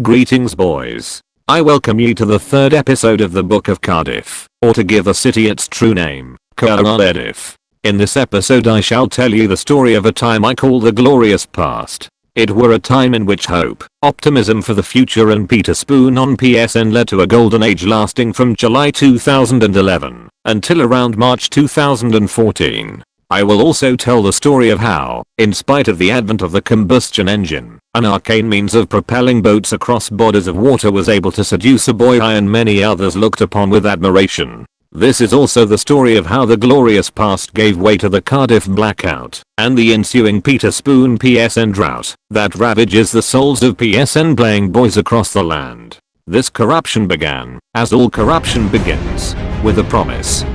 Greetings boys. I welcome you to the third episode of the Book of Cardiff, or to give the city its true name, Cardiff. In this episode I shall tell you the story of a time I call the glorious past. It were a time in which hope, optimism for the future and Peter Spoon on PSN led to a golden age lasting from July 2011 until around March 2014. I will also tell the story of how, in spite of the advent of the combustion engine, an arcane means of propelling boats across bodies of water was able to seduce a boy I and many others looked upon with admiration. This is also the story of how the glorious past gave way to the Cardiff blackout, and the ensuing Peter Spoon PSN drought, that ravages the souls of PSN playing boys across the land. This corruption began, as all corruption begins, with a promise.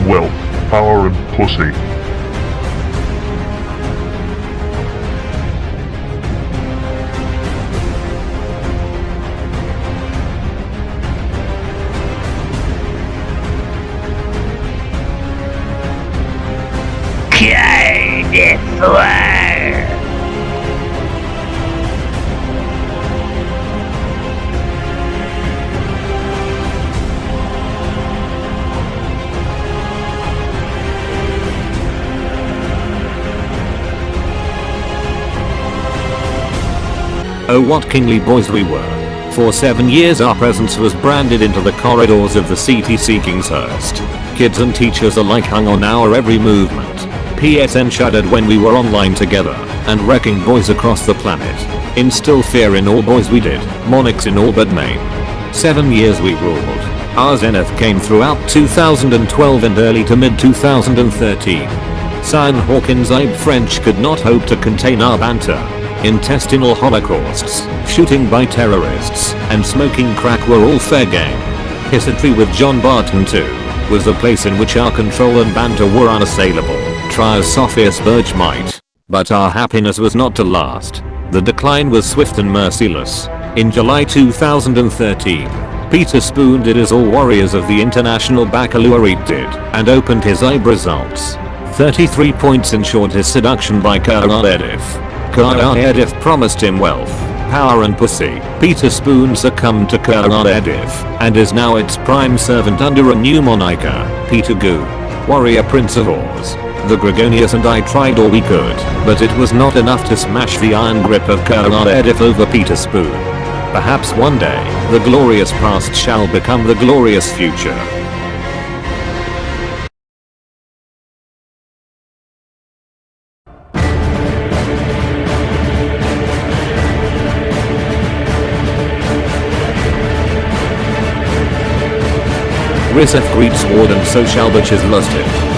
Wealth, power and pussy. Oh, what kingly boys we were. For 7 years our presence was branded into the corridors of the CTC Kingshurst. Kids and teachers alike hung on our every movement. PSN shuddered when we were online together, and wrecking boys across the planet. Instill fear in all boys we did, monarchs in all but Maine. 7 years we ruled. Our zenith came throughout 2012 and early to mid 2013. Cyan Hawkins Ibe French could not hope to contain our banter. Intestinal holocausts, shooting by terrorists, and smoking crack were all fair game. History with John Barton too was the place in which our control and banter were unassailable, try as Sophia Spurge might. But our happiness was not to last. The decline was swift and merciless. In July 2013, Peter Spoon did as all warriors of the International Baccalaureate did, and opened his IB results. 33 points ensured his seduction by Cardiff. Cardiff promised him wealth, power and pussy. Peter Spoon succumbed to Cardiff, and is now its prime servant under a new monarcha, Peter Goo. Warrior Prince of Oars. The Gregonius and I tried all we could, but it was not enough to smash the iron grip of Cardiff over Peter Spoon. Perhaps one day, the glorious past shall become the glorious future. Riseth greets Ward and so shall bitches lusted.